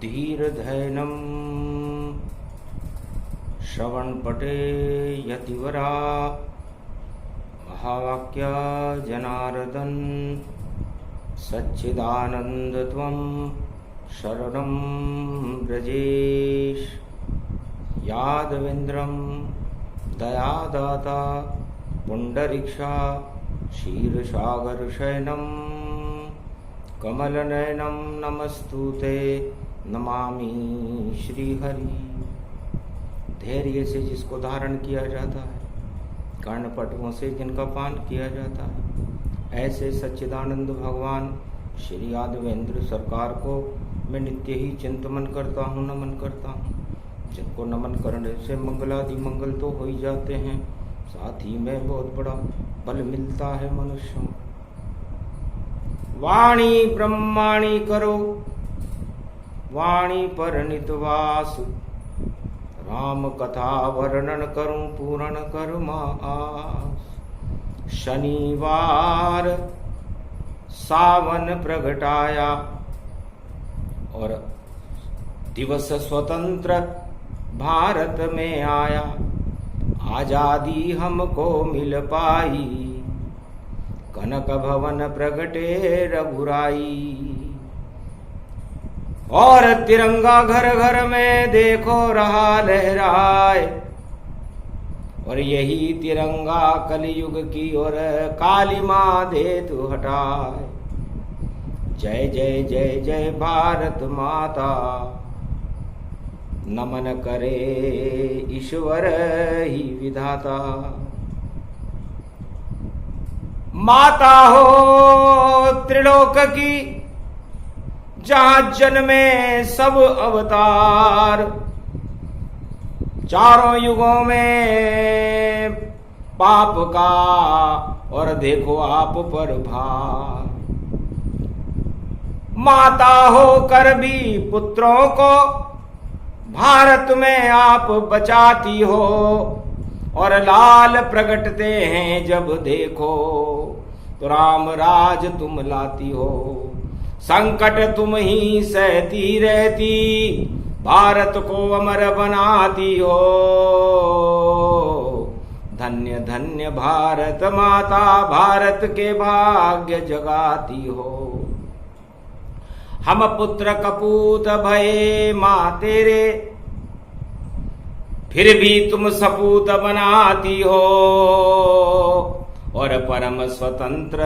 धीरधैनं श्रवणपटे यतिवरा महावाक्या जनार्दन सच्चिदानन्दत्वं शरणं व्रजेश। यादवेन्द्रं दयादाता पुण्डरीक्षा क्षीरसागरशयनं कमलनयनं नमस्तुते नमामि श्रीहरि। धैर्य से जिसको धारण किया जाता है, कर्णपटुओं से जिनका पान किया जाता है, ऐसे सच्चिदानंद भगवान श्री यादवेंद्र सरकार को मैं नित्य ही चिंतन करता हूँ, नमन करता हूँ। जिनको नमन करने से मंगलादि मंगल तो हो ही जाते हैं, साथ ही में बहुत बड़ा बल मिलता है मनुष्यों। वाणी ब्रह्माणी करो, वाणी पर नितवास, राम कथा वर्णन करूं पूर्ण कर्मा आस। शनिवार सावन प्रगटाया और दिवस स्वतंत्र भारत में आया। आजादी हमको मिल पाई, कनक भवन प्रगटे रघुराई। और तिरंगा घर घर में देखो रहा लहराए, और यही तिरंगा कलयुग की ओर काली माँ दे तू हटाए। जय जय जय जय भारत माता, नमन करे ईश्वर ही विधाता। माता हो त्रिलोक की, जहां जन्मे सब अवतार। चारों युगों में पाप का और देखो आप पर भार। माता होकर भी पुत्रों को भारत में आप बचाती हो, और लाल प्रगटते हैं जब देखो तो राम राज तुम लाती हो। संकट तुम ही सहती रहती, भारत को अमर बनाती हो। धन्य धन्य भारत माता, भारत के भाग्य जगाती हो। हम पुत्र कपूत भये माँ तेरे, फिर भी तुम सपूत बनाती हो। और परम स्वतंत्र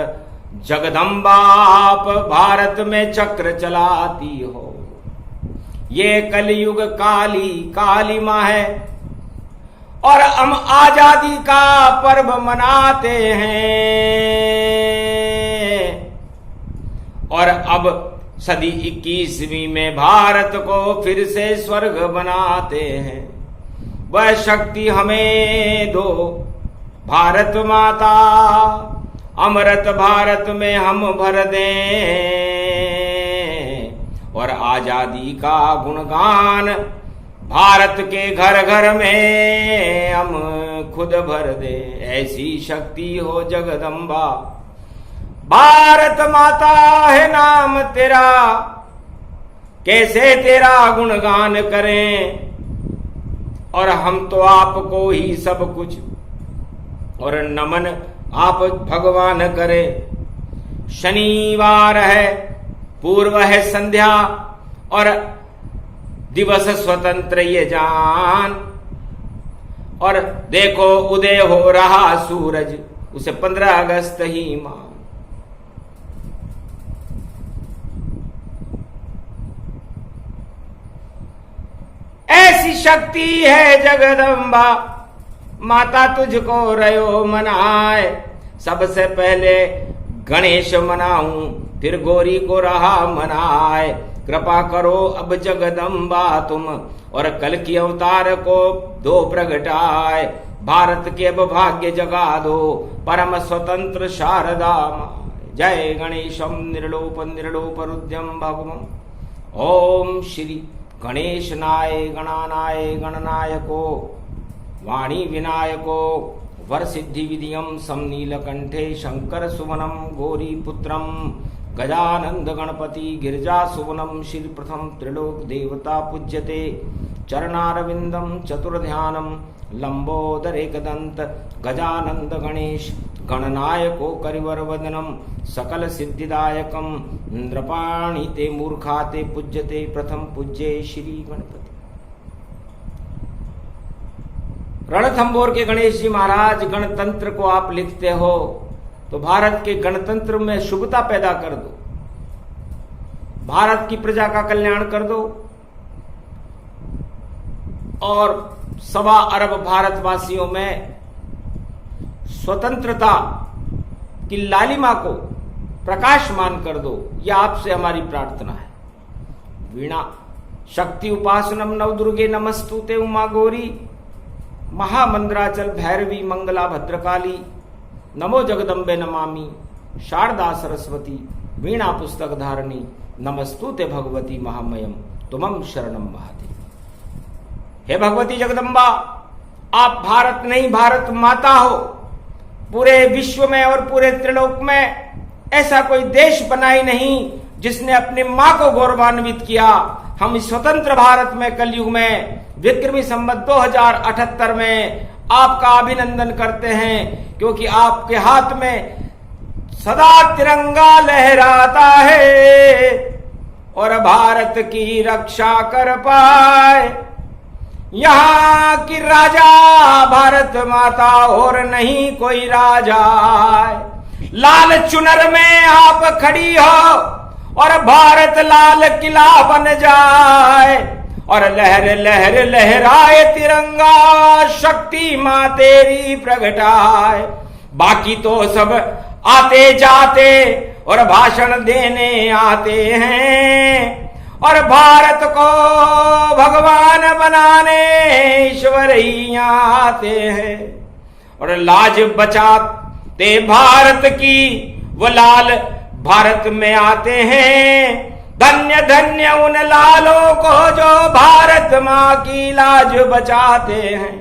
जगदम्बा आप भारत में चक्र चलाती हो। ये कलयुग काली काली माँ है, और हम आजादी का पर्व मनाते हैं। और अब सदी 21वीं में भारत को फिर से स्वर्ग बनाते हैं। वह शक्ति हमें दो भारत माता, अमृत भारत में हम भर दें। और आजादी का गुणगान भारत के घर घर में हम खुद भर दें। ऐसी शक्ति हो जगदम्बा, भारत माता है नाम तेरा, कैसे तेरा गुणगान करें। और हम तो आपको ही सब कुछ, और नमन आप भगवान करे। शनिवार है, पूर्व है संध्या, और दिवस स्वतंत्र ये जान। और देखो उदय हो रहा सूरज, उसे 15 अगस्त ही मान। ऐसी शक्ति है जगदम्बा, माता तुझको रयो मनाए। सबसे पहले गणेश मनाऊं, फिर गौरी को रहा मनाए। कृपा करो अब जगदम्बा तुम, और कल की अवतार को दो प्रगटाए। भारत के अब भाग्य जगा दो, परम स्वतंत्र शारदा माँ। जय गणेशम निर्लोप निर्लोप रुद्यम भगवम। ओम श्री गणेशनाय गणानाय गणनायको, वाणी विनायको, वर सिद्धि विधियम समनीलकंठे शंकर सुवनम गौरी पुत्रम गजानंद गणपति गिरिजा सुवनम श्री प्रथम त्रिलोक देवता पूज्यते चरणारविंदम चतुर्ध्यानम लंबोदर एकदंत गजानंद गणेश गणनायको करिवर वदनम सकल सिद्धिदायकम नृपाणि ते मूर्खा ते पूज्यते प्रथम पूज्ये श्री गणपति। रणथंभौर के गणेश जी महाराज, गणतंत्र को आप लिखते हो तो भारत के गणतंत्र में शुभता पैदा कर दो, भारत की प्रजा का कल्याण कर दो और 1.25 अरब भारतवासियों में स्वतंत्रता की लालिमा को प्रकाशमान कर दो। यह आपसे हमारी प्रार्थना है। वीणा शक्ति उपासनम नवदुर्गे नमस्तुते उमा गौरी महामंद्राचल भैरवी मंगला भद्रकाली नमो जगदम्बे नमामि शारदा सरस्वती वीणा पुस्तक धारणी नमस्तुते भगवती महामयम तुमं शरणम महादेव। हे भगवती जगदम्बा, आप भारत नहीं भारत माता हो। पूरे विश्व में और पूरे त्रिलोक में ऐसा कोई देश बना ही नहीं जिसने अपनी मां को गौरवान्वित किया। हम इस स्वतंत्र भारत में कलयुग में विक्रमी संवत 2078 में आपका अभिनंदन करते हैं, क्योंकि आपके हाथ में सदा तिरंगा लहराता है और भारत की रक्षा कर पाए यहाँ की राजा भारत माता और नहीं कोई राजा। लाल चुनर में आप खड़ी हो और भारत लाल किला बन जाए और लहर लहर लहराए तिरंगा शक्ति मां तेरी प्रगटाए। बाकी तो सब आते जाते और भाषण देने आते हैं और भारत को भगवान बनाने ईश्वर ही आते हैं और लाज बचाते भारत की वो लाल भारत में आते हैं। धन्य धन्य उन लालों को जो भारत माँ की लाज बचाते हैं।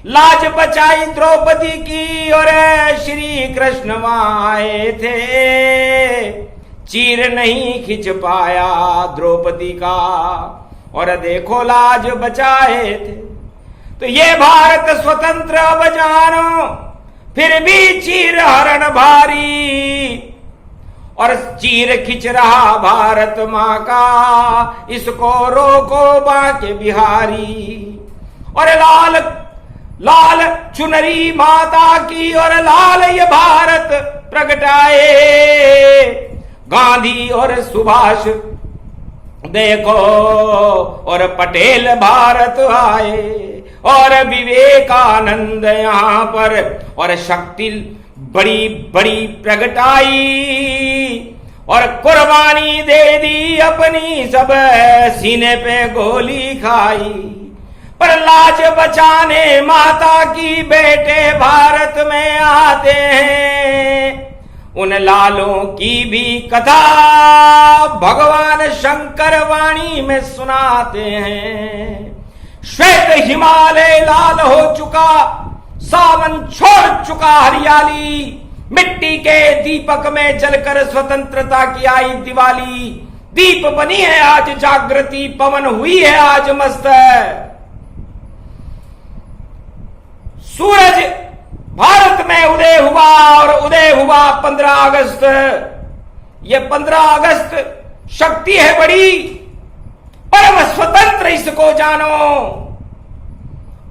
लाज बचाई द्रौपदी की और श्री कृष्ण आए थे, चीर नहीं खिंच पाया द्रौपदी का और देखो लाज बचाए थे। तो ये भारत स्वतंत्र अब जानो, फिर भी चीर हरण भारी और चीर खिंच रहा भारत माँ का, इसको रोको बांके बिहारी। और लाल लाल चुनरी माता की और लाल ये भारत प्रगटाए। गांधी और सुभाष देखो और पटेल भारत आए और विवेकानंद यहाँ पर और शक्ति बड़ी बड़ी प्रगटाई और कुर्बानी दे दी अपनी, सब सीने पे गोली खाई। पर लाज बचाने माता की बेटे भारत में आते हैं। उन लालों की भी कथा भगवान शंकर वाणी में सुनाते हैं। श्वेत हिमालय लाल हो चुका, सावन छोड़ चुका हरियाली, मिट्टी के दीपक में जलकर स्वतंत्रता की आई दिवाली। दीप बनी है आज जागृति, पवन हुई है आज मस्त। सूरज भारत में उदय हुआ और उदय हुआ 15 अगस्त। ये 15 अगस्त शक्ति है बड़ी, परम स्वतंत्र इसको जानो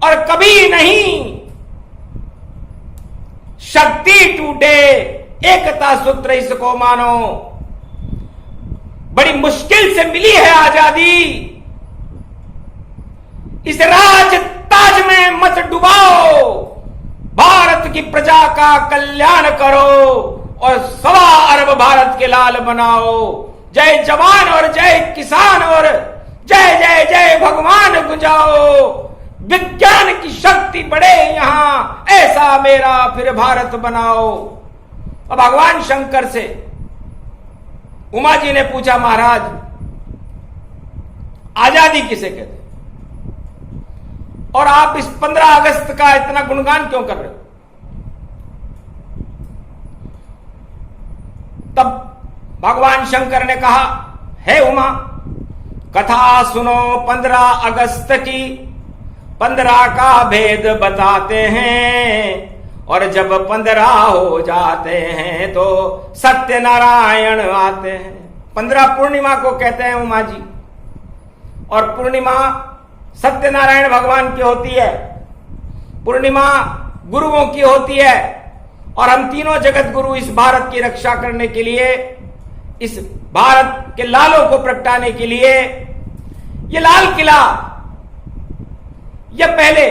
और कभी नहीं शक्ति टूटे, एकता सूत्र इसको मानो। बड़ी मुश्किल से मिली है आजादी, इस राज ताज में मत डुबाओ, भारत की प्रजा का कल्याण करो और 1.25 अरब भारत के लाल बनाओ। जय जवान और जय किसान और जय जय जय भगवान गुंजाओ। विज्ञान की शक्ति बढ़े यहां, ऐसा मेरा फिर भारत बनाओ। अब भगवान शंकर से उमा जी ने पूछा, महाराज आजादी किसे कहते और आप इस 15 अगस्त का इतना गुणगान क्यों कर रहे हो? तब भगवान शंकर ने कहा, हे उमा, कथा सुनो 15 अगस्त की, 15 का भेद बताते हैं, और जब 15 हो जाते हैं तो सत्यनारायण आते हैं। 15 पूर्णिमा को कहते हैं उमा जी, और पूर्णिमा सत्यनारायण भगवान की होती है, पूर्णिमा गुरुओं की होती है, और हम तीनों जगत गुरु इस भारत की रक्षा करने के लिए, इस भारत के लालों को प्रगटाने के लिए, ये लाल किला, यह पहले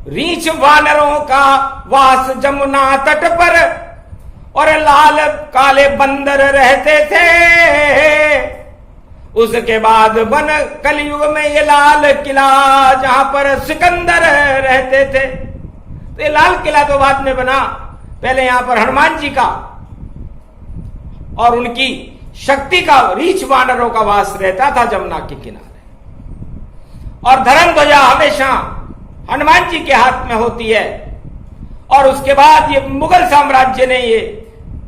रीछ वानरों का वास जमुना तट पर, और लाल काले बंदर रहते थे। उसके बाद बन कलयुग में ये लाल किला, जहां पर सिकंदर रहते थे। तो ये लाल किला तो बाद में बना, पहले यहां पर हनुमान जी का और उनकी शक्ति का, रीछ वानरों का वास रहता था जमुना के किनारे, और धर्म ध्वजा हमेशा हनुमान जी के हाथ में होती है। और उसके बाद ये मुगल साम्राज्य ने ये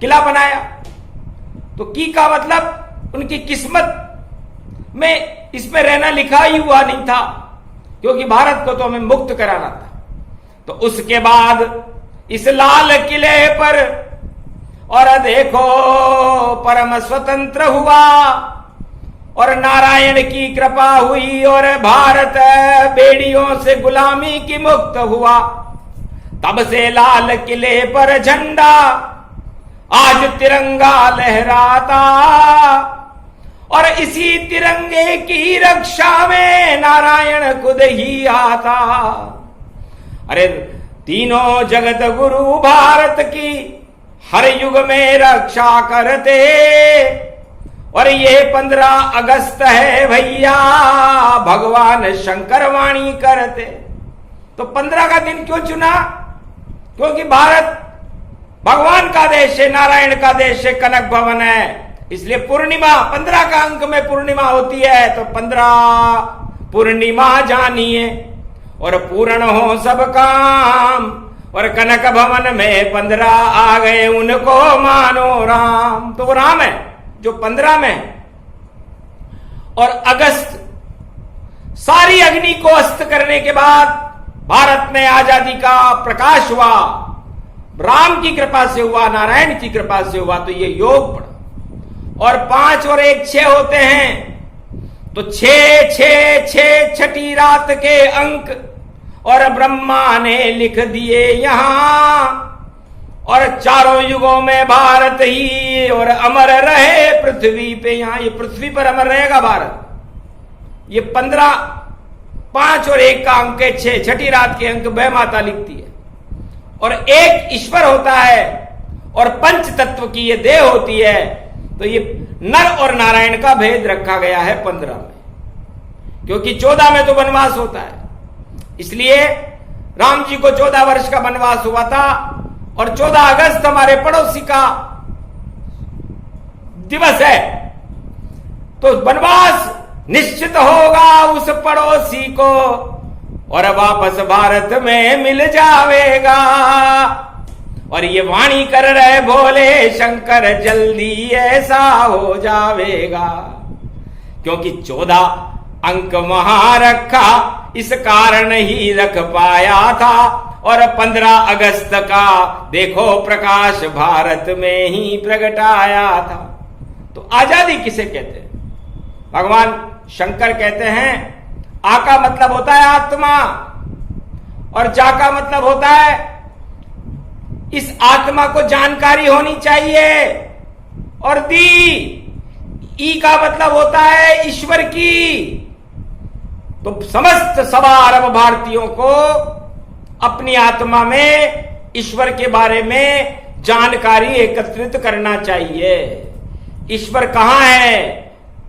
किला बनाया। तो की का मतलब उनकी किस्मत में इसमें रहना लिखा ही हुआ नहीं था, क्योंकि भारत को तो हमें मुक्त कराना था। तो उसके बाद इस लाल किले पर, और देखो परम स्वतंत्र हुआ, और नारायण की कृपा हुई, और भारत बेड़ियों से गुलामी की मुक्त हुआ। तब से लाल किले पर झंडा आज तिरंगा लहराता, और इसी तिरंगे की रक्षा में नारायण खुद ही आता। अरे तीनों जगत गुरु भारत की हर युग में रक्षा करते, और ये 15 अगस्त है भैया, भगवान शंकर वाणी करते। तो 15 का दिन क्यों चुना? क्योंकि भारत भगवान का देश है, नारायण का देश है, कनक भवन है, इसलिए पूर्णिमा 15 का अंक में पूर्णिमा होती है। तो 15 पूर्णिमा जानिए, और पूर्ण हो सब काम, और कनक भवन में 15 आ गए, उनको मानो राम। तो वो राम है जो 15 में है। और अगस्त, सारी अग्नि को अस्त करने के बाद भारत में आजादी का प्रकाश हुआ, राम की कृपा से हुआ, नारायण की कृपा से हुआ। तो ये योग पड़ा, और 5 और 1 6 होते हैं। तो 6 6 6 छठी रात के अंक, और ब्रह्मा ने लिख दिए यहां, और चारों युगों में भारत ही और अमर रहे पृथ्वी पे। यहां ये पृथ्वी पर अमर रहेगा भारत। ये 15 5 और 1 का अंक है, 6 छठी रात के अंक वह माता लिखती है। और एक ईश्वर होता है, और पंच तत्व की ये देह होती है। तो ये नर और नारायण का भेद रखा गया है 15 में, क्योंकि 14 में तो वनवास होता है। इसलिए राम जी को 14 वर्ष का वनवास हुआ था, और 14 अगस्त हमारे पड़ोसी का दिवस है। तो वनवास निश्चित होगा उस पड़ोसी को, और वापस भारत में मिल जावेगा। और ये वाणी कर रहे भोले शंकर, जल्दी ऐसा हो जावेगा। क्योंकि 14 अंक वहां रखा, इस कारण ही रख पाया था। और 15 अगस्त का देखो प्रकाश भारत में ही प्रगटाया था। तो आजादी किसे कहते हैं? भगवान शंकर कहते हैं, आ का मतलब होता है आत्मा, और जा का मतलब होता है इस आत्मा को जानकारी होनी चाहिए, और ई का मतलब होता है ईश्वर की। तो समस्त सवा अरब भारतीयों को अपनी आत्मा में ईश्वर के बारे में जानकारी एकत्रित करना चाहिए। ईश्वर कहां है,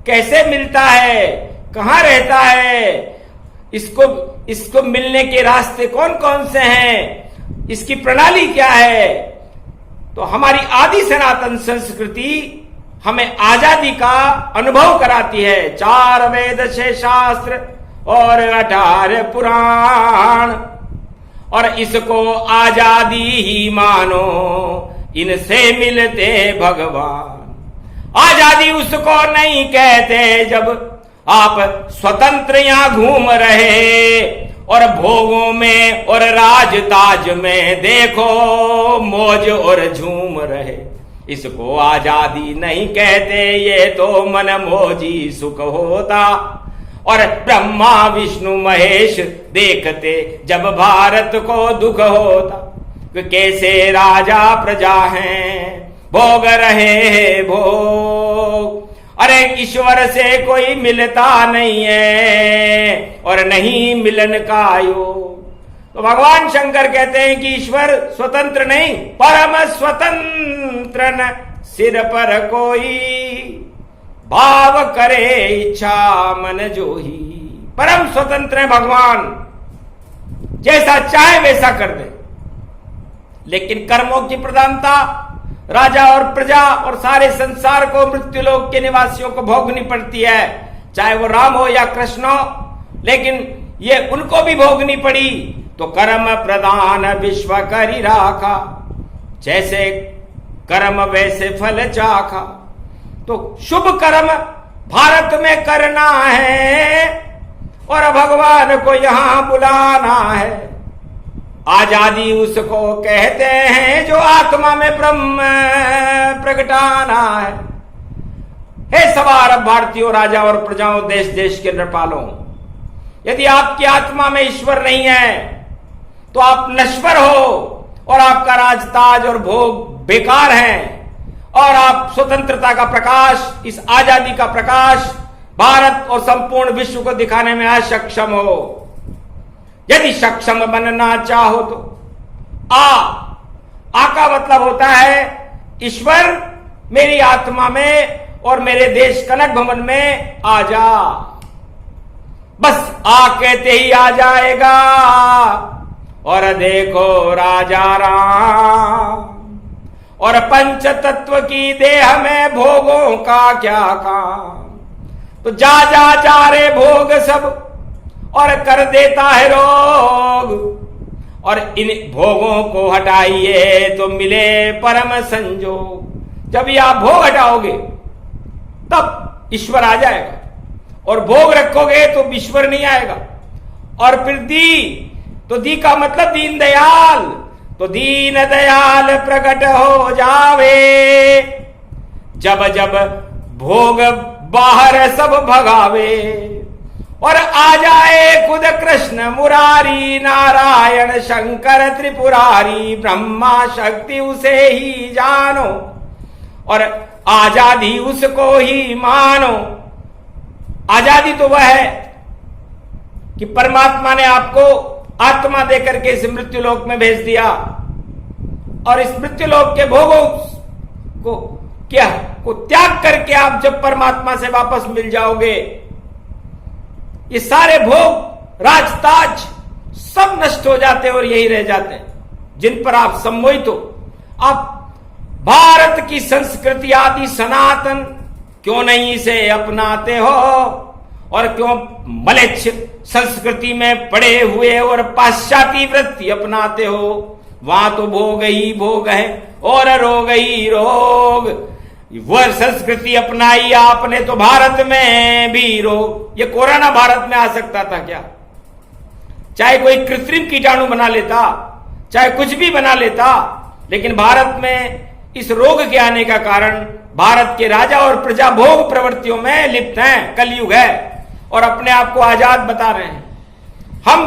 कैसे मिलता है, कहां रहता है, इसको मिलने के रास्ते कौन कौन से हैं, इसकी प्रणाली क्या है। तो हमारी आदि सनातन संस्कृति हमें आजादी का अनुभव कराती है। 4 वेद 6 शास्त्र और 18 पुराण, और इसको आजादी ही मानो, इनसे मिलते भगवान। आजादी उसको नहीं कहते जब आप स्वतंत्र यहां घूम रहे और भोगों में और राज ताज में देखो मौज और झूम रहे। इसको आजादी नहीं कहते, ये तो मन मौजी सुख होता। और ब्रह्मा विष्णु महेश देखते जब भारत को दुख होता। कैसे राजा प्रजा हैं भोग रहे भोग, अरे ईश्वर से कोई मिलता नहीं है और नहीं मिलन का योग। तो भगवान शंकर कहते हैं कि ईश्वर स्वतंत्र नहीं, परम स्वतंत्र न सिर पर कोई, भाव करे इच्छा मन जोही। परम स्वतंत्र है भगवान, जैसा चाहे वैसा कर दे। लेकिन कर्मों की प्रधानता राजा और प्रजा और सारे संसार को, मृत्युलोक के निवासियों को भोगनी पड़ती है, चाहे वो राम हो या कृष्ण हो, लेकिन ये उनको भी भोगनी पड़ी। तो कर्म प्रधान विश्व करी राखा, जैसे कर्म वैसे फल चाखा। तो शुभ कर्म भारत में करना है और भगवान को यहां बुलाना है। आजादी उसको कहते हैं जो आत्मा में ब्रह्म प्रगटाना है। हे सवार भारतीयों, राजा और प्रजाओं, देश देश के नृपालों, यदि आपकी आत्मा में ईश्वर नहीं है तो आप नश्वर हो और आपका राजताज और भोग बेकार हैं और आप स्वतंत्रता का प्रकाश, इस आजादी का प्रकाश भारत और संपूर्ण विश्व को दिखाने में अक्षम हो। यदि सक्षम बनना चाहो तो आ का मतलब होता है ईश्वर मेरी आत्मा में और मेरे देश कनक भवन में आ जा। बस आ कहते ही आ जाएगा। और देखो राजा राम और पंच तत्व की देह में भोगों का क्या काम। तो जा रे भोग सब और कर देता है रोग। और इन भोगों को हटाइए तो मिले परम संजोग। जब ये आप भोग हटाओगे तब ईश्वर आ जाएगा, और भोग रखोगे तो ईश्वर नहीं आएगा। और फिर दी का मतलब दीन दयाल। तो दीन दयाल प्रकट हो जावे, जब जब भोग बाहर सब भगावे। और आ जाए खुद कृष्ण मुरारी, नारायण शंकर त्रिपुरारी, ब्रह्मा शक्ति उसे ही जानो और आजादी उसको ही मानो। आजादी तो वह है कि परमात्मा ने आपको आत्मा देकर के इस मृत्युलोक में भेज दिया, और इस मृत्युलोक के भोगों को त्याग करके आप जब परमात्मा से वापस मिल जाओगे, ये सारे भोग राजताज सब नष्ट हो जाते हैं और यही रह जाते हैं जिन पर आप सम्मोहित हो। आप भारत की संस्कृति आदि सनातन क्यों नहीं इसे अपनाते हो, और क्यों मलेच्छ संस्कृति में पड़े हुए और पाश्चात्य वृत्ति अपनाते हो। वहां तो भोग ही भोग है और रोग ही रोग। वह संस्कृति अपनाई आपने तो भारत में भी रोग। ये कोरोना भारत में आ सकता था क्या? चाहे कोई कृत्रिम कीटाणु बना लेता, चाहे कुछ भी बना लेता, लेकिन भारत में इस रोग के आने का कारण भारत के राजा और प्रजा भोग प्रवृत्तियों में लिप्त हैं। कलयुग है और अपने आप को आजाद बता रहे हैं। हम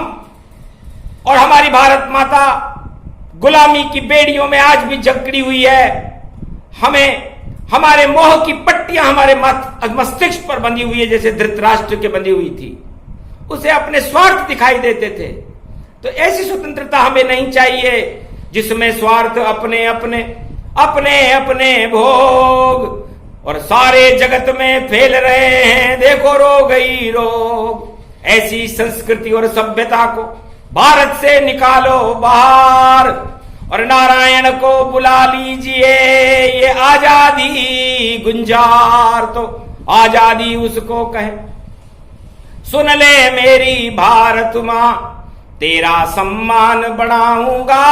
और हमारी भारत माता गुलामी की बेड़ियों में आज भी जकड़ी हुई है। हमें हमारे मोह की पट्टियां हमारे मस्तिष्क पर बंधी हुई है, जैसे धृतराष्ट्र के बंधी हुई थी। उसे अपने स्वार्थ दिखाई देते थे। तो ऐसी स्वतंत्रता हमें नहीं चाहिए जिसमें स्वार्थ अपने अपने अपने अपने भोग और सारे जगत में फैल रहे हैं। देखो रोग ही रोग। ऐसी संस्कृति और सभ्यता को भारत से निकालो बाहर और नारायण को बुला लीजिए। ये आजादी गुंजार तो आजादी उसको कहे। सुन ले मेरी भारत मां, तेरा सम्मान बढ़ाऊंगा।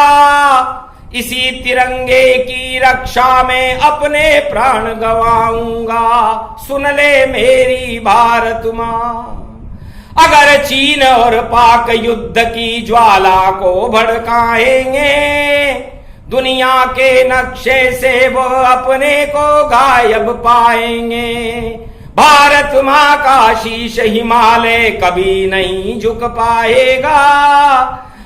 इसी तिरंगे की रक्षा में अपने प्राण गवाऊंगा। सुन ले मेरी भारत मां, अगर चीन और पाक युद्ध की ज्वाला को भड़काएंगे, दुनिया के नक्शे से वो अपने को गायब पाएंगे। भारत मां का शीश हिमालय कभी नहीं झुक पाएगा,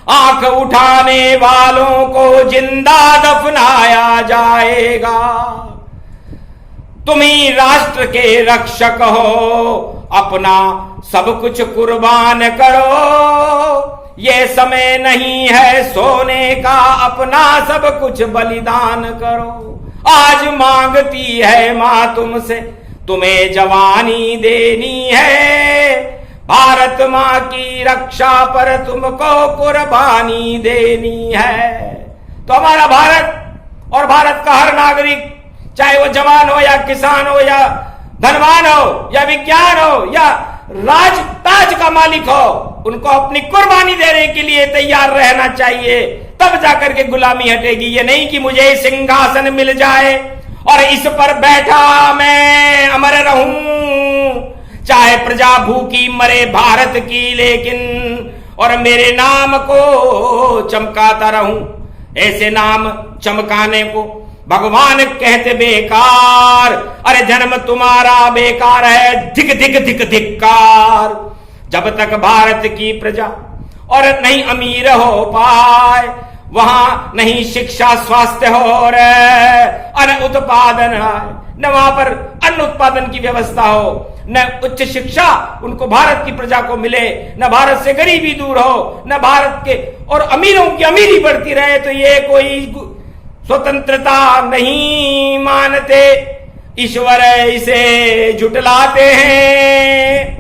आंख उठाने वालों को जिंदा दफनाया जाएगा। तुम ही राष्ट्र के रक्षक हो, अपना सब कुछ कुर्बान करो। ये समय नहीं है सोने का, अपना सब कुछ बलिदान करो। आज मांगती है मां तुमसे, तुम्हें जवानी देनी है। भारत मां की रक्षा पर तुमको कुर्बानी देनी है। तो हमारा भारत और भारत का हर नागरिक, चाहे वो जवान हो या किसान हो या धनवान हो या विज्ञान हो या राज ताज का मालिक हो, उनको अपनी कुर्बानी देने के लिए तैयार रहना चाहिए। तब जाकर के गुलामी हटेगी। ये नहीं कि मुझे सिंहासन मिल जाए और इस पर बैठा मैं अमर रहूं, चाहे प्रजा भूखी मरे भारत की, लेकिन और मेरे नाम को चमकाता रहूं। ऐसे नाम चमकाने को भगवान कहते बेकार। अरे जन्म तुम्हारा बेकार है, धिक धिक धिक धिक्कार। जब तक भारत की प्रजा और नहीं अमीर हो पाए, वहां नहीं शिक्षा स्वास्थ्य हो और अन्न उत्पादन आए, न वहां पर अन्न उत्पादन की व्यवस्था हो, न उच्च शिक्षा उनको भारत की प्रजा को मिले, न भारत से गरीबी दूर हो, न भारत के और अमीरों की अमीरी बढ़ती रहे, तो ये कोई स्वतंत्रता नहीं मानते। ईश्वर इसे झुटलाते हैं।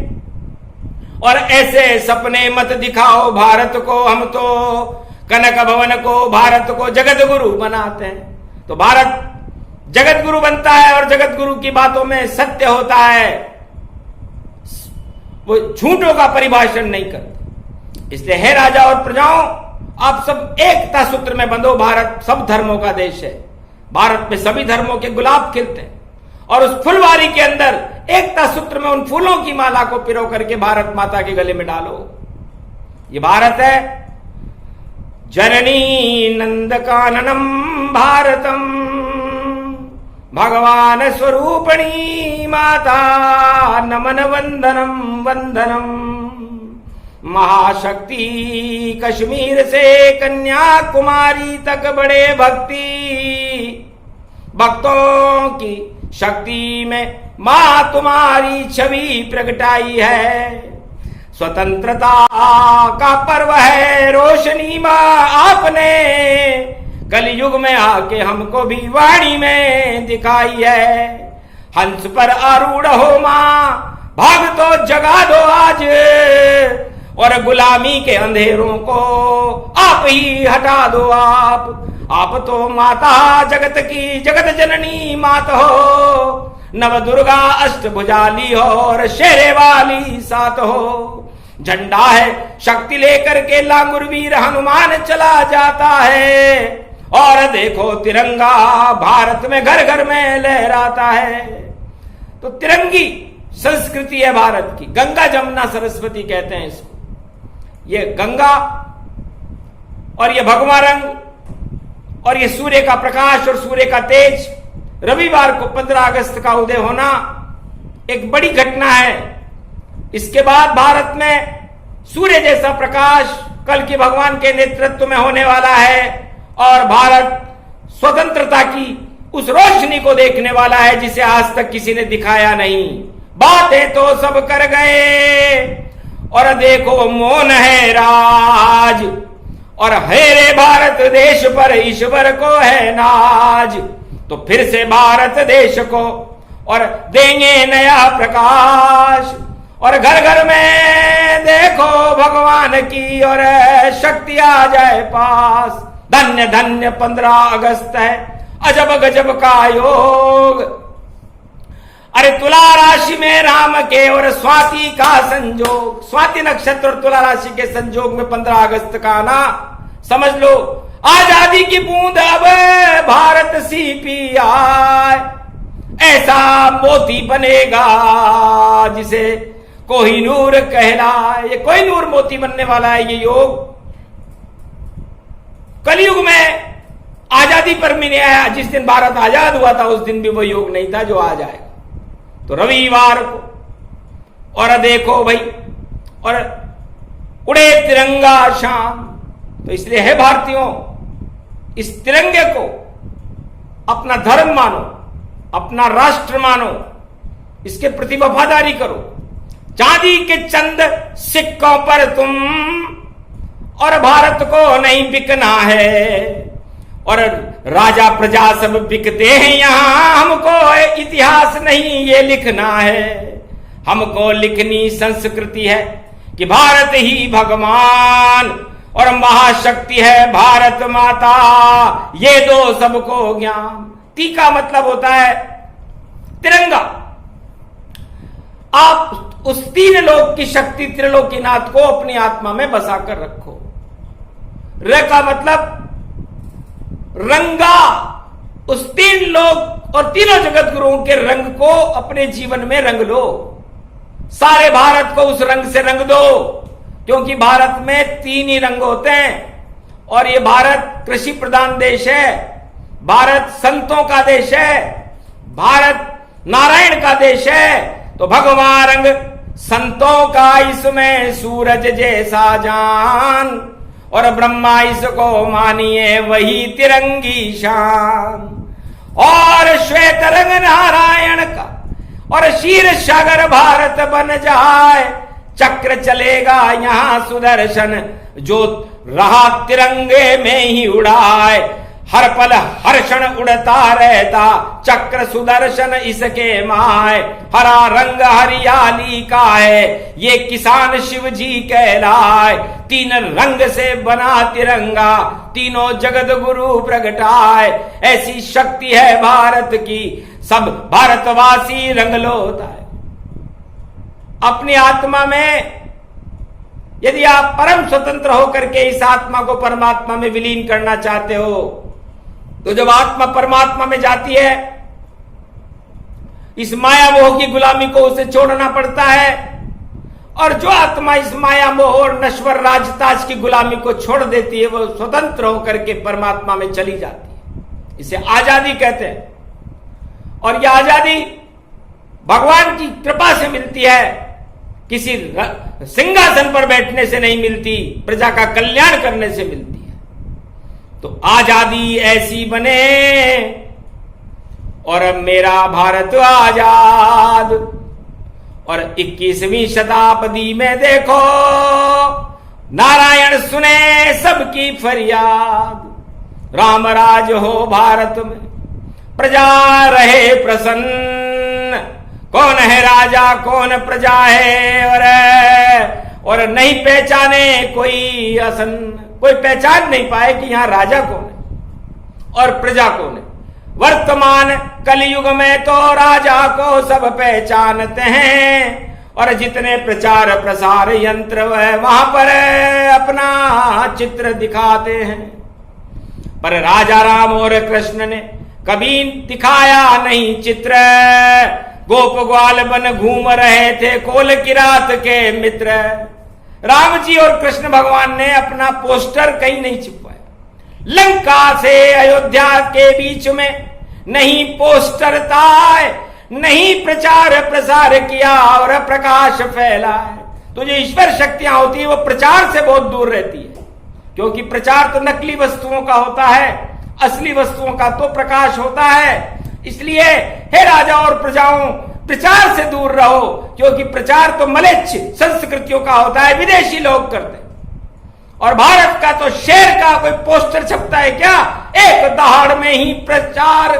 और ऐसे सपने मत दिखाओ भारत को, हम तो कनक भवन को, भारत को जगत गुरु बनाते हैं। तो भारत जगत गुरु बनता है और जगत गुरु की बातों में सत्य होता है, वो झूठों का परिभाषण नहीं करते। इसलिए हे राजा और प्रजाओं, आप सब एकता सूत्र में बंधो। भारत सब धर्मों का देश है। भारत में सभी धर्मों के गुलाब खिलते हैं और उस फुलवारी के अंदर एकता सूत्र में उन फूलों की माला को पिरो करके भारत माता के गले में डालो। ये भारत है। जननी नंदकाननम भारतम, भगवान स्वरूपणी माता नमन वंदनम वंदनम। महाशक्ति कश्मीर से कन्याकुमारी तक बड़े भक्तों की शक्ति में मां तुम्हारी छवि प्रगटाई है। स्वतंत्रता का पर्व है रोशनी मां आपने, कलयुग में आके हमको भी वाणी में दिखाई है। हंस पर आरूढ़ हो मां, भाग तो जगा दो आज, और गुलामी के अंधेरों को आप ही हटा दो। आप तो माता जगत की जगत जननी मात हो, नव दुर्गा अष्टभुजाली हो और शेरे वाली सात हो। झंडा है शक्ति लेकर के लांगुर वीर हनुमान चला जाता है, और देखो तिरंगा भारत में घर घर में लहराता है। तो तिरंगी संस्कृति है भारत की। गंगा जमुना सरस्वती कहते हैं इसको। ये गंगा और ये भगवा रंग और ये सूर्य का प्रकाश और सूर्य का तेज, रविवार को 15 अगस्त का उदय होना एक बड़ी घटना है। इसके बाद भारत में सूर्य जैसा प्रकाश कल की भगवान के नेतृत्व में होने वाला है, और भारत स्वतंत्रता की उस रोशनी को देखने वाला है जिसे आज तक किसी ने दिखाया नहीं। बातें तो सब कर गए और देखो मौन है राज, और हेरे भारत देश पर ईश्वर को है नाज। तो फिर से भारत देश को और देंगे नया प्रकाश, और घर घर में देखो भगवान की और शक्ति आ जाए पास। धन्य धन्य 15 अगस्त है, अजब गजब का योग। अरे तुला राशि में राम के और स्वाति का संजोग, स्वाति नक्षत्र और तुला राशि के संजोग में 15 अगस्त का आना, समझ लो आजादी की बूंद अब भारत सी पी आए, ऐसा मोती बनेगा जिसे कोहिनूर कहलाए। ये कोहिनूर मोती बनने वाला है ये योग। कलयुग में आजादी पर भी नहीं आया। जिस दिन भारत आजाद हुआ था उस दिन भी वो योग नहीं था जो आज आएगा। तो रविवार को और देखो भाई, और उड़े तिरंगा शान। तो इसलिए है भारतीयों, इस तिरंगे को अपना धर्म मानो, अपना राष्ट्र मानो, इसके प्रति वफादारी करो। चांदी के चंद सिक्कों पर तुम और भारत को नहीं बिकना है। और राजा प्रजा सब बिकते हैं यहां, हमको इतिहास नहीं ये लिखना है। हमको लिखनी संस्कृति है कि भारत ही भगवान और महाशक्ति है भारत माता, ये दो सबको ज्ञान। ती का मतलब होता है तिरंगा। आप उस तीन लोक की शक्ति त्रिलोकीनाथ को अपनी आत्मा में बसा कर रखो। र का मतलब रंगा, उस तीन लोक और तीनों जगत गुरुओं के रंग को अपने जीवन में रंग लो। सारे भारत को उस रंग से रंग दो, क्योंकि भारत में तीन ही रंग होते हैं। और ये भारत कृषि प्रधान देश है, भारत संतों का देश है, भारत नारायण का देश है। तो भगवान रंग संतों का इसमें सूरज जैसा जान, और ब्रह्मा इसको मानिए वही तिरंगी शान। और श्वेत रंग नारायण का और शीर सागर भारत बन जाए, चक्र चलेगा यहां सुदर्शन जो रहा तिरंगे में ही उड़ाए। हर पल हर क्षण उड़ता रहता चक्र सुदर्शन इसके माए। हरा रंग हरियाली का है ये किसान शिव जी कहलाए। तीन रंग से बना तिरंगा तीनों जगत गुरु प्रगटाए। ऐसी शक्ति है भारत की सब भारतवासी रंग लोता है। अपनी आत्मा में यदि आप परम स्वतंत्र होकर के इस आत्मा को परमात्मा में विलीन करना चाहते हो, तो जब आत्मा परमात्मा में जाती है, इस माया मोह की गुलामी को उसे छोड़ना पड़ता है। और जो आत्मा इस माया मोह और नश्वर राजताज की गुलामी को छोड़ देती है, वो स्वतंत्र होकर के परमात्मा में चली जाती है। इसे आजादी कहते हैं। और यह आजादी भगवान की कृपा से मिलती है, किसी सिंहासन पर बैठने से नहीं मिलती, प्रजा का कल्याण करने से मिलती है। तो आजादी ऐसी बने और मेरा भारत आजाद। और 21वीं शताब्दी में देखो नारायण सुने सबकी फरियाद। राम राज हो भारत में प्रजा रहे प्रसन्न। कौन है राजा कौन प्रजा है, और नहीं पहचाने कोई असन, कोई पहचान नहीं पाए कि यहां राजा कौन है और प्रजा कौन है। वर्तमान कलयुग में तो राजा को सब पहचानते हैं, और जितने प्रचार प्रसार यंत्र वहां पर अपना चित्र दिखाते हैं। पर राजा राम और कृष्ण ने कभी दिखाया नहीं चित्र। गोप ग्वाल बन घूम रहे थे कोल किरात के मित्र। राम जी और कृष्ण भगवान ने अपना पोस्टर कहीं नहीं छिपवाया। लंका से अयोध्या के बीच में नहीं पोस्टर था, नहीं प्रचार प्रसार किया और प्रकाश फैलाए। तो जो ईश्वर शक्तियां होती है वो प्रचार से बहुत दूर रहती है, क्योंकि प्रचार तो नकली वस्तुओं का होता है, असली वस्तुओं का तो प्रकाश होता है। इसलिए हे राजा और प्रजाओं, प्रचार से दूर रहो, क्योंकि प्रचार तो मलेच्छ संस्कृतियों का होता है, विदेशी लोग करते हैं। और भारत का तो शेर का कोई पोस्टर छपता है क्या? एक दहाड़ में ही प्रचार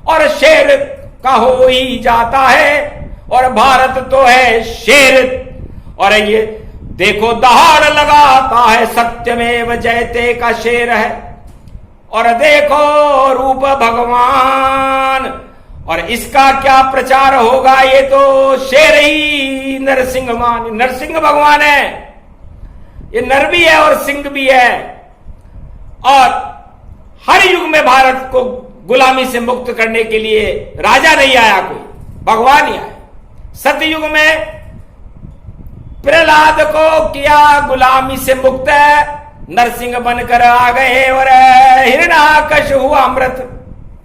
और शेर का हो ही जाता है। और भारत तो है शेर। और ये देखो दहाड़ लगाता है, सत्यमेव जयते का शेर है। और देखो रूप भगवान, और इसका क्या प्रचार होगा? ये तो शेर ही नरसिंह मान, नरसिंह भगवान है। ये नर भी है और सिंह भी है। और हर युग में भारत को गुलामी से मुक्त करने के लिए राजा नहीं आया, कोई भगवान ही आया। सतयुग में प्रहलाद को किया गुलामी से मुक्त, नरसिंह बनकर आ गए और हिरण्याकश हुआ अमृत।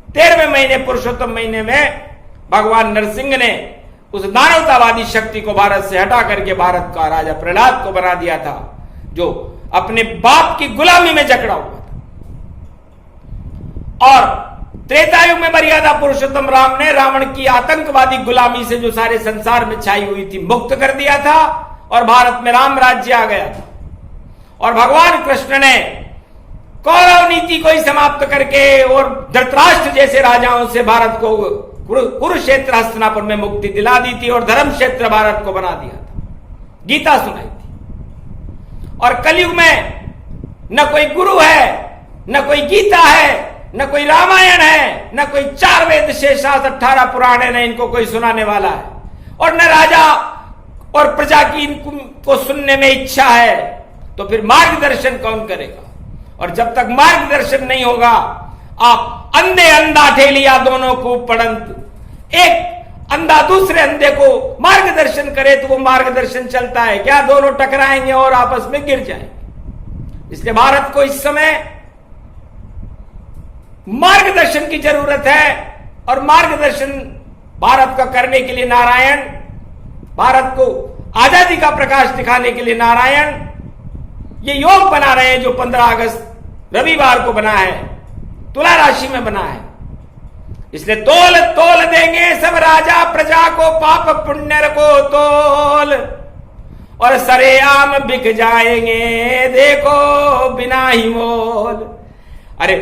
13वें महीने पुरुषोत्तम महीने में भगवान नरसिंह ने उस दानवतावादी शक्ति को भारत से हटा करके भारत का राजा प्रहलाद को बना दिया था, जो अपने बाप की गुलामी में जकड़ा हुआ था। और त्रेतायुग में मर्यादा पुरुषोत्तम राम ने रावण की आतंकवादी गुलामी से जो सारे संसार में छाई हुई थी मुक्त कर दिया था और भारत में राम राज्य आ गया था। और भगवान कृष्ण ने कौरव नीति को ही समाप्त करके और धृतराष्ट्र जैसे राजाओं से भारत को कुरुक्षेत्र हस्तिनापुर में मुक्ति दिला दी थी और धर्म क्षेत्र भारत को बना दिया था, गीता सुनाई थी। और कलयुग में न कोई गुरु है, न कोई गीता है, न कोई रामायण है, न कोई 4 वेद शेष 18 पुराण है, न इनको कोई सुनाने वाला है। और न राजा और प्रजा की इनको सुनने में इच्छा है, तो फिर मार्गदर्शन कौन करेगा? और जब तक मार्गदर्शन नहीं होगा, आप अंधे अंधा ठेलिया दोनों को पड़ंत, एक अंधा दूसरे अंधे को मार्गदर्शन करे तो वो मार्गदर्शन चलता है क्या? दोनों टकराएंगे और आपस में गिर जाएंगे। इसलिए भारत को इस समय मार्गदर्शन की जरूरत है। और मार्गदर्शन भारत का करने के लिए नारायण, भारत को आजादी का प्रकाश दिखाने के लिए नारायण ये योग बना रहे हैं, जो 15 अगस्त रविवार को बना है, तुला राशि में बना है। इसलिए तोल तोल देंगे सब राजा प्रजा को, पाप पुण्य को तोल, और सरेआम बिक जाएंगे देखो बिना ही मोल। अरे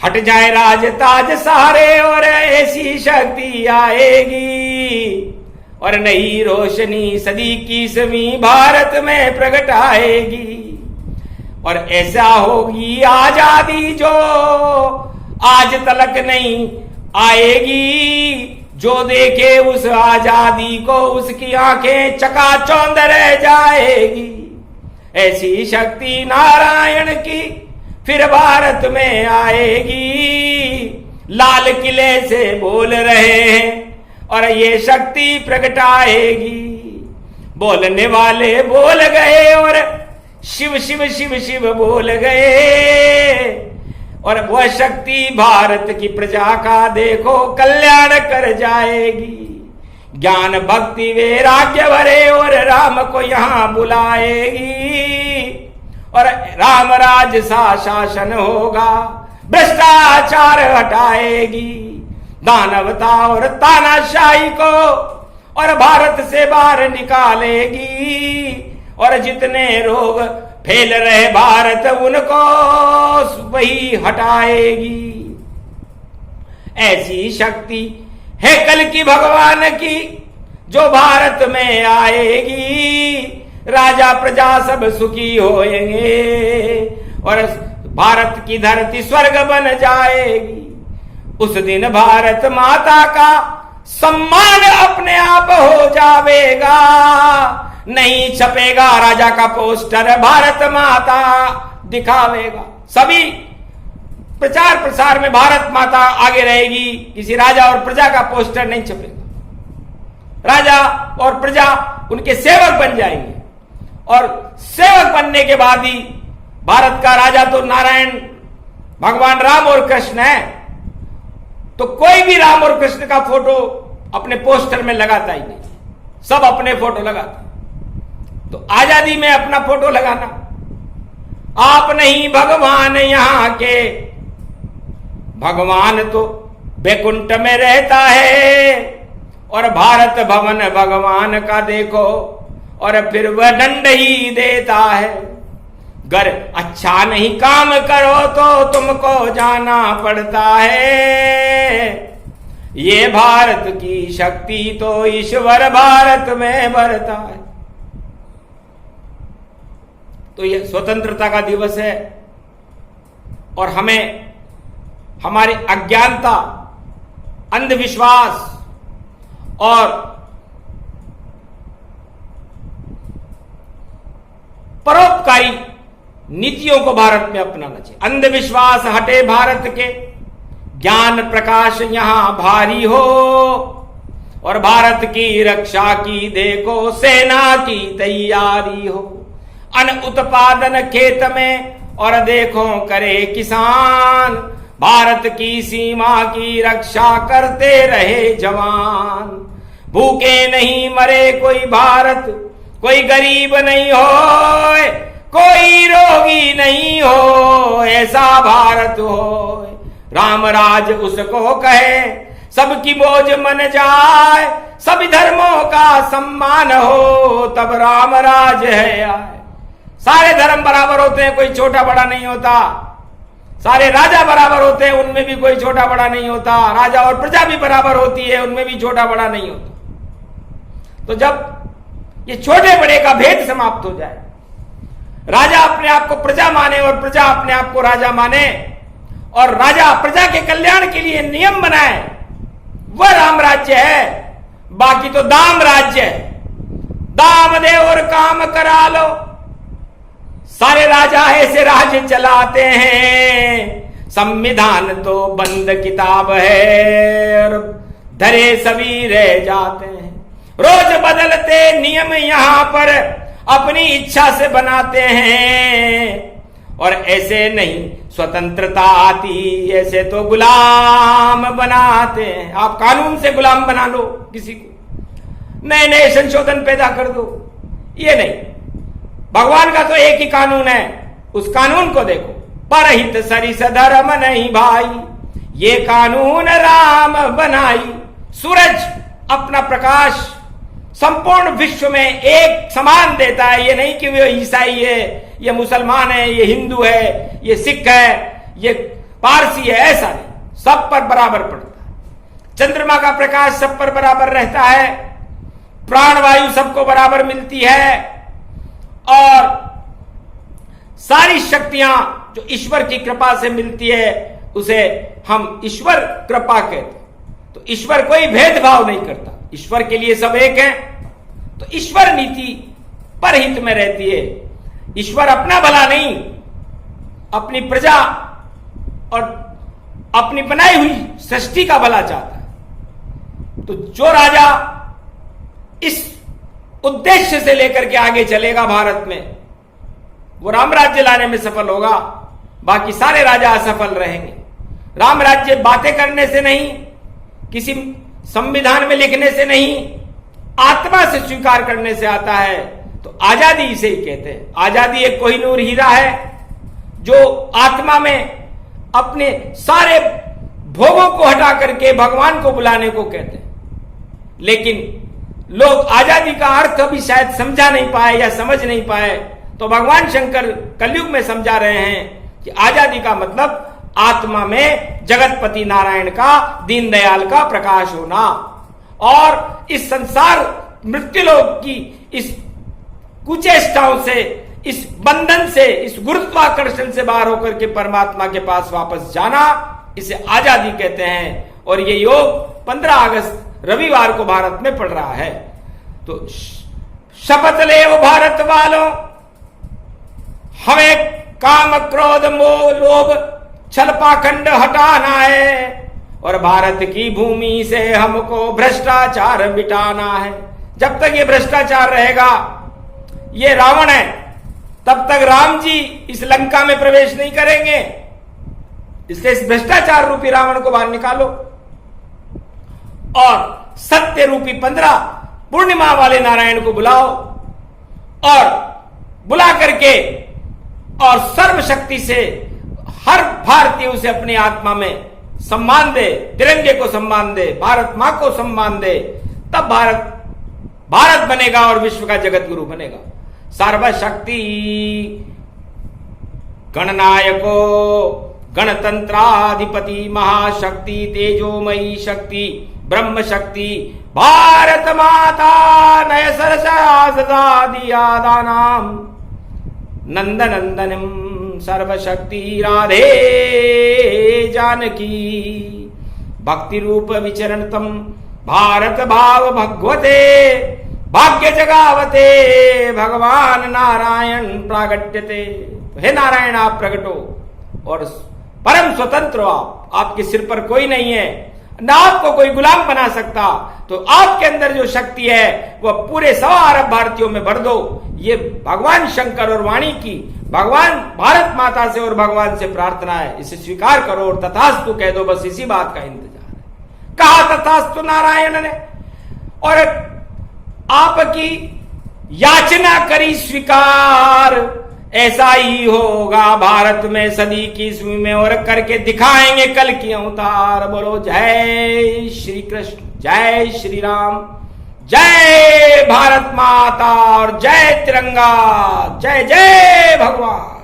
हट जाए राज ताज सारे और ऐसी शक्ति आएगी, और नई रोशनी सदी की सभी भारत में प्रकट आएगी। और ऐसा होगी आजादी जो आज तलक नहीं आएगी, जो देखे उस आजादी को उसकी आंखें चकाचौंध रह जाएगी। ऐसी शक्ति नारायण की फिर भारत में आएगी, लाल किले से बोल रहे हैं और ये शक्ति प्रगटाएगी। बोलने वाले बोल गए और शिव शिव शिव शिव बोल गए, और वह शक्ति भारत की प्रजा का देखो कल्याण कर जाएगी। ज्ञान भक्ति वैराग्य भरे और राम को यहां बुलाएगी, और राम राज सा शासन होगा, भ्रष्टाचार हटाएगी, दानवता और तानाशाही को और भारत से बाहर निकालेगी। और जितने रोग फैल रहे भारत उनको वही हटाएगी। ऐसी शक्ति है कल की भगवान की जो भारत में आएगी। राजा प्रजा सब सुखी होएंगे और भारत की धरती स्वर्ग बन जाएगी। उस दिन भारत माता का सम्मान अपने आप हो जाएगा। नहीं छपेगा राजा का पोस्टर, भारत माता दिखावेगा। सभी प्रचार प्रसार में भारत माता आगे रहेगी, किसी राजा और प्रजा का पोस्टर नहीं छपेगा। राजा और प्रजा उनके सेवक बन जाएंगे, और सेवक बनने के बाद ही भारत का राजा तो नारायण भगवान राम और कृष्ण है, तो कोई भी राम और कृष्ण का फोटो अपने पोस्टर में लगाता ही नहीं, सब अपने फोटो लगाते। तो आजादी में अपना फोटो लगाना, आप नहीं भगवान यहां के, भगवान तो बैकुंठ में रहता है। और भारत भवन भगवान का देखो, और फिर वह दंड ही देता है। अगर अच्छा नहीं काम करो तो तुमको जाना पड़ता है। ये भारत की शक्ति तो ईश्वर भारत में भरता है। तो ये स्वतंत्रता का दिवस है, और हमें हमारी अज्ञानता, अंधविश्वास और परोपकारी नीतियों को भारत में अपनाना चाहिए। अंधविश्वास हटे भारत के, ज्ञान प्रकाश यहां भारी हो, और भारत की रक्षा की देखो सेना की तैयारी हो। अन्न उत्पादन खेत में और देखो करे किसान, भारत की सीमा की रक्षा करते रहे जवान। भूखे नहीं मरे कोई भारत, कोई गरीब नहीं हो, कोई रोगी नहीं हो, ऐसा भारत हो। राम राज उसको कहे, सबकी मौज मन जाए, सभी धर्मों का सम्मान हो, तब राम राज है आए। सारे धर्म बराबर होते हैं, कोई छोटा बड़ा नहीं होता। सारे राजा बराबर होते हैं, उनमें भी कोई छोटा बड़ा नहीं होता। राजा और प्रजा भी बराबर होती है, उनमें भी छोटा बड़ा नहीं होता। तो जब ये छोटे बड़े का भेद समाप्त हो जाए, राजा अपने आप को प्रजा माने और प्रजा अपने आप को राजा माने, और राजा प्रजा के कल्याण के लिए नियम बनाए, वह राम राज्य है। बाकी तो दाम राज्य है, दाम दे और काम करा लो। सारे राजा ऐसे राज्य चलाते हैं, संविधान तो बंद किताब है, और धरे सभी रह जाते हैं। रोज बदलते नियम यहां पर अपनी इच्छा से बनाते हैं, और ऐसे नहीं स्वतंत्रता आती, ऐसे तो गुलाम बनाते हैं। आप कानून से गुलाम बना लो किसी को, नए नए संशोधन पैदा कर दो, ये नहीं। भगवान का तो एक ही कानून है, उस कानून को देखो। परहित सरिस धर्म नहीं भाई, ये कानून राम बनाई। सूरज अपना प्रकाश संपूर्ण विश्व में एक समान देता है। ये नहीं कि वो ईसाई है, ये मुसलमान है, ये हिंदू है, ये सिख है, ये पारसी है, ऐसा नहीं, सब पर बराबर पड़ता है। चंद्रमा का प्रकाश सब पर बराबर रहता है, प्राणवायु सबको बराबर मिलती है, और सारी शक्तियां जो ईश्वर की कृपा से मिलती है उसे हम ईश्वर कृपा कहते हैं। तो ईश्वर कोई भेदभाव नहीं करता, ईश्वर के लिए सब एक है। तो ईश्वर नीति परहित में रहती है। ईश्वर अपना भला नहीं, अपनी प्रजा और अपनी बनाई हुई सृष्टि का भला चाहता है। तो जो राजा इस उद्देश्य से लेकर के आगे चलेगा भारत में, वो राम राज्य लाने में सफल होगा। बाकी सारे राजा असफल रहेंगे। राम राज्य बातें करने से नहीं, किसी संविधान में लिखने से नहीं, आत्मा से स्वीकार करने से आता है। तो आजादी इसे ही कहते हैं। आजादी एक कोहिनूर हीरा है जो आत्मा में अपने सारे भोगों को हटा करके भगवान को बुलाने को कहते हैं। लेकिन लोग आजादी का अर्थ अभी शायद समझा नहीं पाए या समझ नहीं पाए, तो भगवान शंकर कलयुग में समझा रहे हैं कि आजादी का मतलब आत्मा में जगतपति नारायण का, दीनदयाल का प्रकाश होना, और इस संसार मृत्युलोक की इस कुचेष्टाओं से, इस बंधन से, इस गुरुत्वाकर्षण से बाहर होकर के परमात्मा के पास वापस जाना, इसे आजादी कहते हैं। और ये योग 15 अगस्त रविवार को भारत में पड़ रहा है। तो शपथ ले वो भारत वालों, हमें काम क्रोध मोह लोभ छल पाखंड हटाना है, और भारत की भूमि से हमको भ्रष्टाचार मिटाना है। जब तक ये भ्रष्टाचार रहेगा, ये रावण है, तब तक राम जी इस लंका में प्रवेश नहीं करेंगे। इसलिए इस भ्रष्टाचार रूपी रावण को बाहर निकालो, और सत्य रूपी 15 पूर्णिमा वाले नारायण को बुलाओ, और बुला करके और सर्वशक्ति से हर भारतीय उसे अपनी आत्मा में सम्मान दे, तिरंगे को सम्मान दे, भारत मां को सम्मान दे, तब भारत बनेगा और विश्व का जगत गुरु बनेगा। सर्वशक्ति गणनायको गणतंत्राधिपति महाशक्ति तेजोमयी शक्ति ब्रह्म शक्ति भारत माता नय सरसा सदा दिया दानाम नंदनंदनम सर्वशक्ति राधे जानकी भक्ति रूप विचरणतम भारत भाव भगवते भाग्य जगावते भगवान नारायण प्रागट्यते। तो हे नारायण आप प्रकट हो और परम स्वतंत्र हो आप, आपके सिर पर कोई नहीं है, ना आपको कोई गुलाम बना सकता, तो आपके अंदर जो शक्ति है वह पूरे 125 अरब भारतीयों में भर दो। ये भगवान शंकर और वाणी की भगवान भारत माता से और भगवान से प्रार्थना है, इसे स्वीकार करो और तथास्तु कह दो, बस इसी बात का इंतजार है। कहा तथास्तु नारायण ने और आपकी याचना करी स्वीकार, ऐसा ही होगा भारत में सदी की ईस्वी में और करके दिखाएंगे कल की अवतार। बोलो जय श्री कृष्ण, जय श्री राम, जय भारत माता और जय तिरंगा, जय जय भगवान।